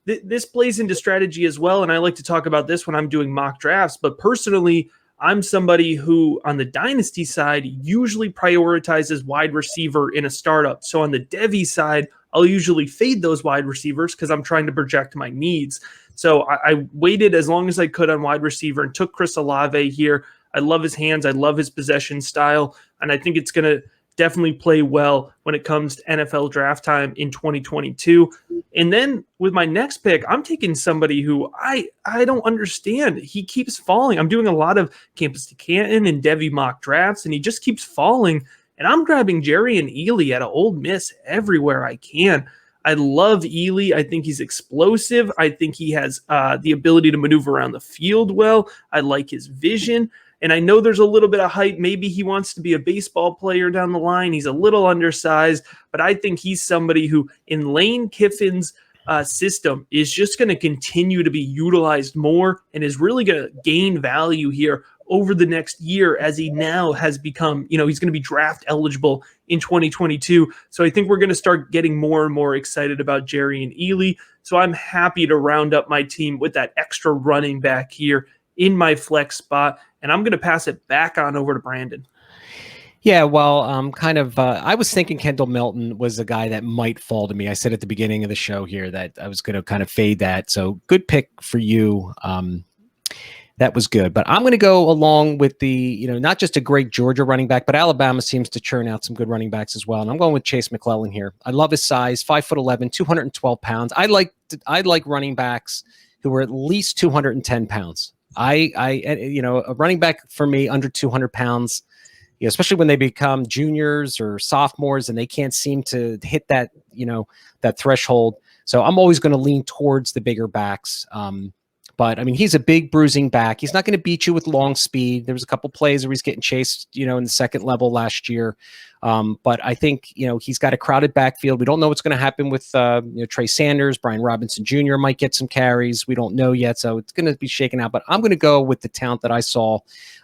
this plays into strategy as well. And I like to talk about this when I'm doing mock drafts. But personally, I'm somebody who, on the dynasty side, usually prioritizes wide receiver in a startup. So on the Devy side, I'll usually fade those wide receivers because I'm trying to project my needs. So I waited as long as I could on wide receiver and took Chris Olave here. I love his hands. I love his possession style. And I think it's going to definitely play well when it comes to NFL draft time in 2022. And then with my next pick, I'm taking somebody who I don't understand. He keeps falling. I'm doing a lot of Campus to Canton and Devy mock drafts, and he just keeps falling. And I'm grabbing Jerry and Ely out of Ole Miss everywhere I can. I love Ely. I think he's explosive. I think he has the ability to maneuver around the field well. I like his vision. And I know there's a little bit of hype. Maybe he wants to be a baseball player down the line. He's a little undersized, but I think he's somebody who, in Lane Kiffin's system, is just going to continue to be utilized more and is really going to gain value here over the next year as he now has become, he's going to be draft eligible in 2022. So I think we're going to start getting more and more excited about Jerry and Ely. So I'm happy to round up my team with that extra running back here in my flex spot. And I'm going to pass it back on over to Brandon. Yeah, well, I was thinking Kendall Milton was a guy that might fall to me. I said at the beginning of the show here that I was going to kind of fade that. So good pick for you. That was good. But I'm going to go along with the, not just a great Georgia running back, but Alabama seems to churn out some good running backs as well. And I'm going with Chase McClellan here. I love his size, 5'11", 212 pounds. I like running backs who are at least 210 pounds. A running back for me under 200 pounds, especially when they become juniors or sophomores and they can't seem to hit that, that threshold. So I'm always going to lean towards the bigger backs. But I mean, he's a big bruising back. He's not going to beat you with long speed. There was a couple plays where he's getting chased, in the second level last year. But I think, he's got a crowded backfield. We don't know what's going to happen with, Trey Sanders. Brian Robinson Jr. might get some carries. We don't know yet. So it's going to be shaken out, but I'm going to go with the talent that I saw.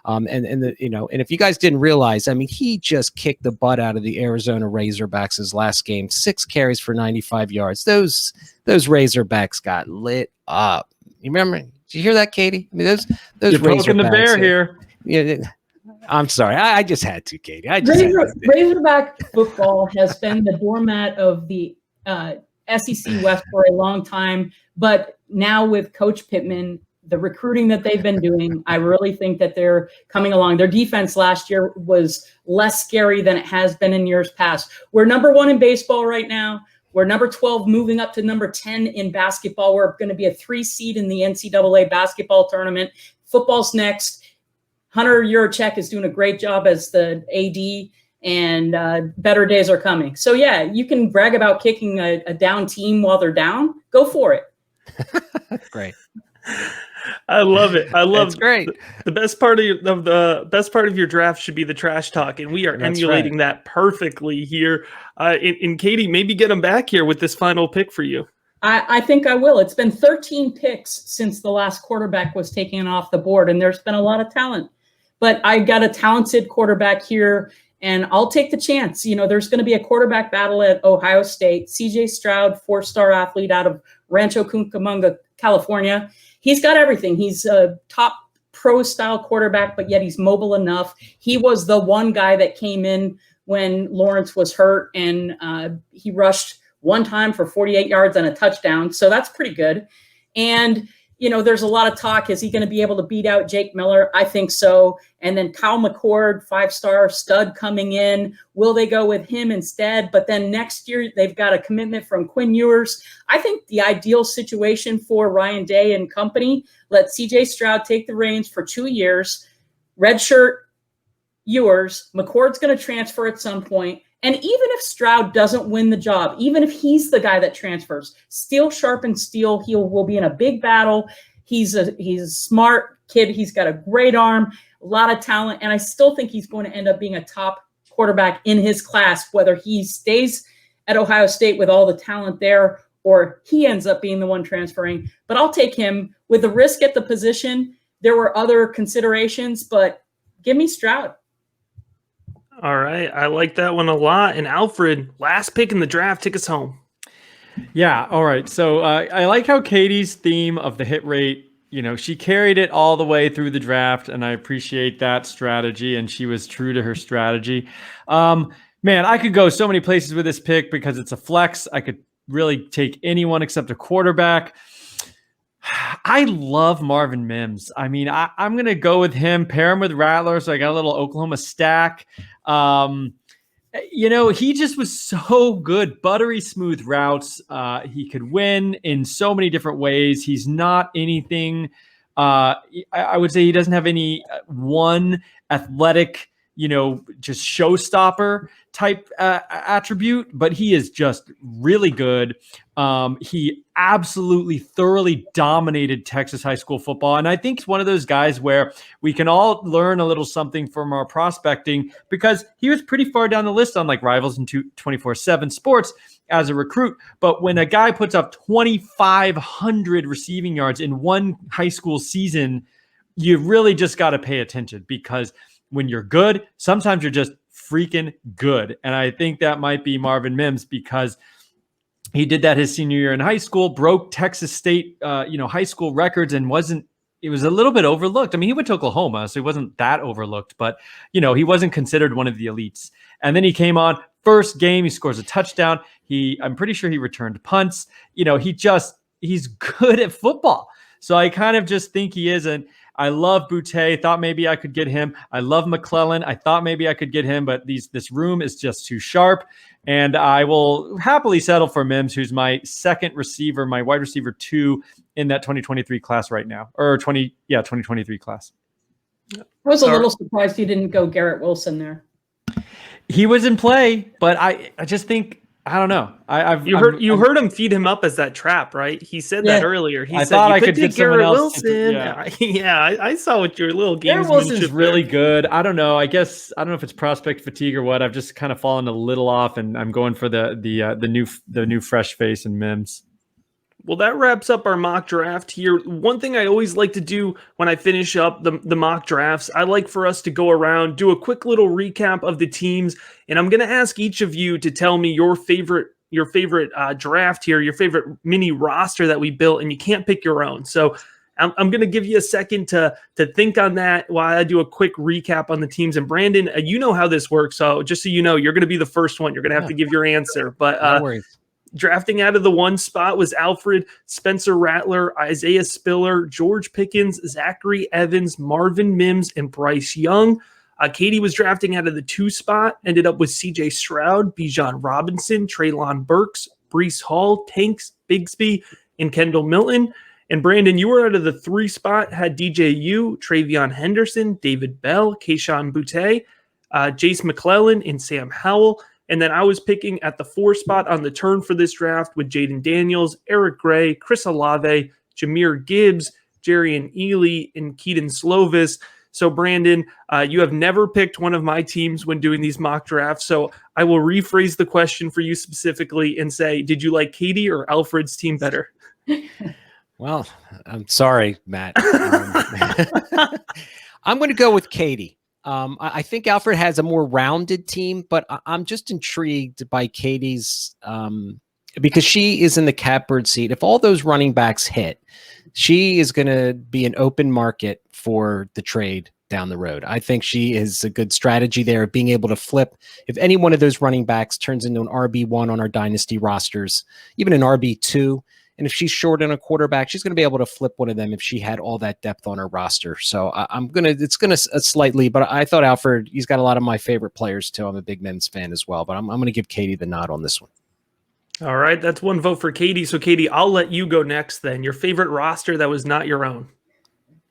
And if you guys didn't realize, I mean, he just kicked the butt out of the Arizona Razorbacks his last game, 6 carries for 95 yards. Those Razorbacks got lit up. You remember? Did you hear that, Katie? I mean, those You're poking the bear here. Yeah, I'm sorry. I just had to, Katie. Razorback football has been the doormat of the SEC West for a long time, but now with Coach Pittman, the recruiting that they've been doing, I really think that they're coming along. Their defense last year was less scary than it has been in years past. We're number 1 in baseball right now. We're number 12, moving up to number 10 in basketball. We're going to be a 3 seed in the NCAA basketball tournament. Football's next. Hunter Yurachek is doing a great job as the AD, and better days are coming. So, yeah, you can brag about kicking a down team while they're down. Go for it. Great. I love it. I love That's great. The best part of your draft should be the trash talk, and we are emulating that perfectly here. And Katie, maybe get them back here with this final pick for you. I think I will. It's been 13 picks since the last quarterback was taken off the board, and there's been a lot of talent. But I got a talented quarterback here, and I'll take the chance. There's going to be a quarterback battle at Ohio State. CJ Stroud, 4-star athlete out of Rancho Cucamonga, California. He's got everything. He's a top pro-style quarterback, but yet he's mobile enough. He was the one guy that came in when Lawrence was hurt, and he rushed one time for 48 yards and a touchdown. So that's pretty good. And, there's a lot of talk. Is he going to be able to beat out Jake Miller? I think so. And then Kyle McCord, 5-star stud coming in. Will they go with him instead? But then next year, they've got a commitment from Quinn Ewers. I think the ideal situation for Ryan Day and company, let CJ Stroud take the reins for 2 years, redshirt Ewers. McCord's going to transfer at some point. And even if Stroud doesn't win the job, even if he's the guy that transfers, steel sharpens steel. He will be in a big battle. He's a smart kid. He's got a great arm, a lot of talent, and I still think he's going to end up being a top quarterback in his class, whether he stays at Ohio State with all the talent there or he ends up being the one transferring. But I'll take him with the risk at the position. There were other considerations, but give me Stroud. All right. I like that one a lot. And Alfred, last pick in the draft, take us home. Yeah. All right. So I like how Katie's theme of the hit rate, she carried it all the way through the draft, and I appreciate that strategy. And she was true to her strategy. Man, I could go so many places with this pick because it's a flex. I could really take anyone except a quarterback. I love Marvin Mims. I mean, I'm going to go with him, pair him with Rattler. So I got a little Oklahoma stack. He just was so good. Buttery smooth routes. He could win in so many different ways. He's not anything. I would say he doesn't have any one athletic, just showstopper type attribute, but he is just really good. He absolutely thoroughly dominated Texas high school football. And I think he's one of those guys where we can all learn a little something from our prospecting, because he was pretty far down the list on like Rivals and 24/7 Sports as a recruit. But when a guy puts up 2,500 receiving yards in one high school season, you really just got to pay attention, because when you're good, sometimes you're just freaking good. And I think that might be Marvin Mims, because he did that his senior year in high school, broke Texas State, high school records, and it was a little bit overlooked. I mean, he went to Oklahoma, so he wasn't that overlooked, but he wasn't considered one of the elites. And then he came on first game, he scores a touchdown. I'm pretty sure he returned punts. He's good at football. So I kind of just think he is. And I love Boutte. Thought maybe I could get him. I love McClellan. I thought maybe I could get him, but this room is just too sharp. And I will happily settle for Mims, who's my second receiver, my wide receiver 2 in that 2023 class right now, or 2023 class. I was a little surprised you didn't go Garrett Wilson there. He was in play, but I just think, I don't know. You heard him feed him up as that trap, right? He said that earlier. He said you could take Garrett Wilson. I saw what your little game. Garrett Wilson's really good. I don't know. I don't know if it's prospect fatigue or what. I've just kind of fallen a little off, and I'm going for the new fresh face in Mims. Well, that wraps up our mock draft here. One thing I always like to do when I finish up the mock drafts, I like for us to go around, do a quick little recap of the teams, and I'm going to ask each of you to tell me your favorite draft here, your favorite mini roster that we built, and you can't pick your own. So I'm going to give you a second to think on that while I do a quick recap on the teams. And Brandon, you know how this works, so just so you know, you're going to be the first one. You're going to have to give your answer. But no worries. Drafting out of the 1 spot was Alfred, Spencer Rattler, Isaiah Spiller, George Pickens, Zachary Evans, Marvin Mims, and Bryce Young. Katie was drafting out of the 2 spot, ended up with CJ Stroud, Bijan Robinson, Treylon Burks, Breece Hall, Tanks Bigsby, and Kendall Milton. And Brandon, you were out of the 3 spot, had DJU, Travion Henderson, David Bell, Kayshon Boutte, Jace McClellan, and Sam Howell. And then I was picking at the 4 spot on the turn for this draft with Jaden Daniels, Eric Gray, Chris Olave, Jahmyr Gibbs, Jarian Ely, and Kedon Slovis. So, Brandon, you have never picked one of my teams when doing these mock drafts. So I will rephrase the question for you specifically and say, did you like Katie or Alfred's team better? Well, I'm sorry, Matt. I'm going to go with Katie. I think Alfred has a more rounded team, but I'm just intrigued by Katie's because she is in the catbird seat. If all those running backs hit, she is going to be an open market for the trade down the road. I think she is a good strategy there of being able to flip. If any one of those running backs turns into an RB1 on our dynasty rosters, even an RB2, and if she's short on a quarterback, she's going to be able to flip one of them if she had all that depth on her roster. So it's going to slightly, but I thought Alfred, he's got a lot of my favorite players too. I'm a big Mims fan as well, but I'm going to give Katie the nod on this one. All right. That's 1 vote for Katie. So Katie, I'll let you go next then. Your favorite roster that was not your own.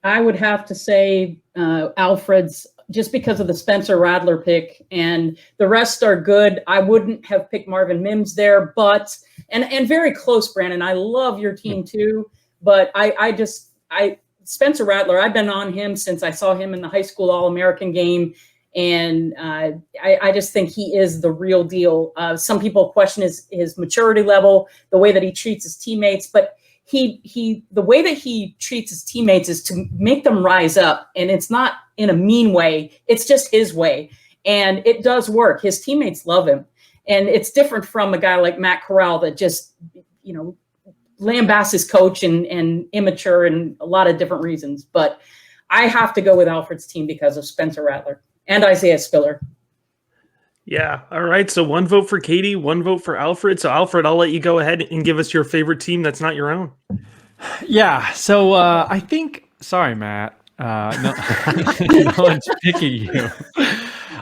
I would have to say Alfred's, just because of the Spencer Rattler pick, and the rest are good. I wouldn't have picked Marvin Mims there, but and very close, Brandon. I love your team too, but I Spencer Rattler, I've been on him since I saw him in the high school All-American game, and I just think he is the real deal. Some people question his maturity level, the way that he treats his teammates, but the way that he treats his teammates is to make them rise up, and it's not in a mean way. It's just his way, and it does work. His teammates love him, and it's different from a guy like Matt Corral that just, lambasts his coach and immature and a lot of different reasons. But I have to go with Alfred's team because of Spencer Rattler and Isaiah Spiller. Yeah. All right. So 1 vote for Katie, 1 vote for Alfred. So Alfred, I'll let you go ahead and give us your favorite team that's not your own. Yeah. So I think, sorry, Matt. No, no one's picking you.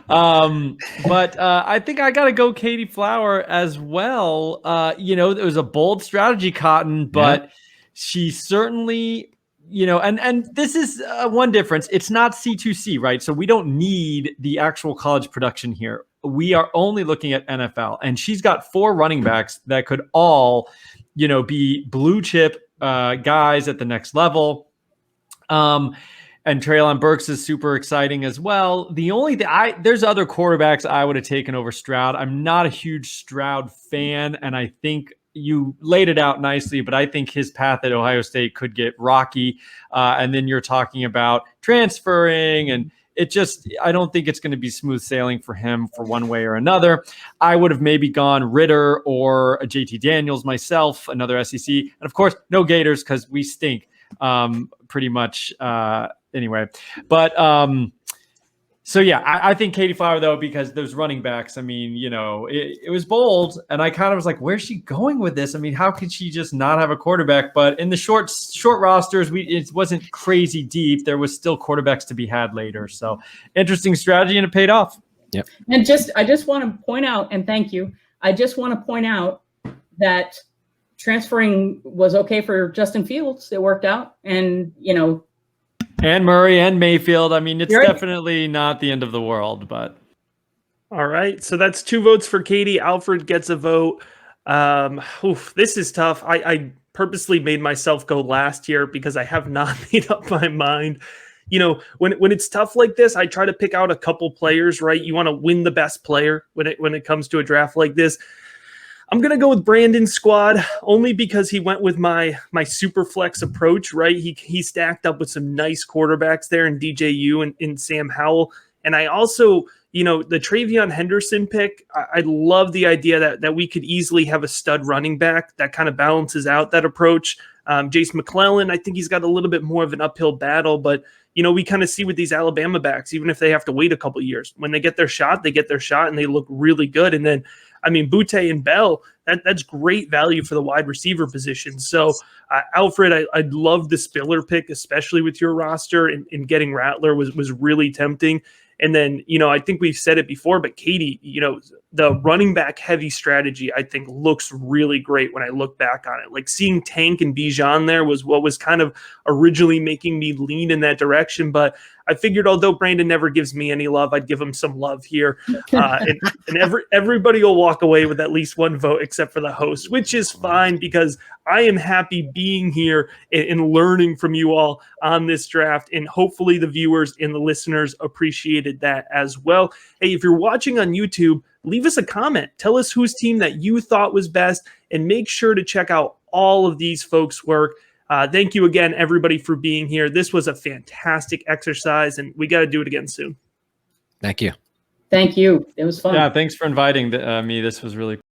But I think I got to go Katie Flower as well. It was a bold strategy, Cotton, but she certainly, and this is one difference. It's not C2C, right? So we don't need the actual college production here. We are only looking at NFL, and she's got 4 running backs that could all, be blue chip guys at the next level. And Treylon Burks is super exciting as well. The only thing there's other quarterbacks I would have taken over Stroud. I'm not a huge Stroud fan, and I think you laid it out nicely, but I think his path at Ohio State could get rocky. And then you're talking about transferring, and I don't think it's going to be smooth sailing for him for one way or another. I would have maybe gone Ritter or a JT Daniels myself, another SEC. And of course, no Gators because we stink pretty much anyway. But so yeah, I think Katie Flower though, because those running backs, I mean, it was bold, and I kind of was like, where's she going with this? I mean, how could she just not have a quarterback? But in the short rosters, it wasn't crazy deep. There was still quarterbacks to be had later. So interesting strategy, and it paid off. Yep. And I just want to point out, and thank you. I just want to point out that transferring was okay for Justin Fields. It worked out, and and Murray and Mayfield. I mean, it's definitely not the end of the world, but. All right. So that's 2 votes for Katie. Alfred gets a vote. This is tough. I purposely made myself go last here because I have not made up my mind. When it's tough like this, I try to pick out a couple players, right? You want to win the best player when it comes to a draft like this. I'm going to go with Brandon's squad only because he went with my super flex approach, right? He stacked up with some nice quarterbacks there in DJU and Sam Howell. And I also, the Travion Henderson pick, I love the idea that we could easily have a stud running back that kind of balances out that approach. Jace McClellan, I think he's got a little bit more of an uphill battle, but we kind of see with these Alabama backs, even if they have to wait a couple years, when they get their shot, and they look really good. And then, Boutte and Bell, that's great value for the wide receiver position. So, Alfred, I love the Spiller pick, especially with your roster, and getting Rattler was really tempting. And then, I think we've said it before, but Katie, the running back heavy strategy, I think looks really great when I look back on it. Like seeing Tank and Bijan there was what was kind of originally making me lean in that direction. But I figured although Brandon never gives me any love, I'd give him some love here. And everybody will walk away with at least 1 vote except for the host, which is fine because I am happy being here and learning from you all on this draft. And hopefully the viewers and the listeners appreciated that as well. Hey, if you're watching on YouTube, leave us a comment. Tell us whose team that you thought was best, and make sure to check out all of these folks' work. Thank you again, everybody, for being here. This was a fantastic exercise, and we got to do it again soon. Thank you. Thank you. It was fun. Yeah, thanks for inviting me. This was really cool.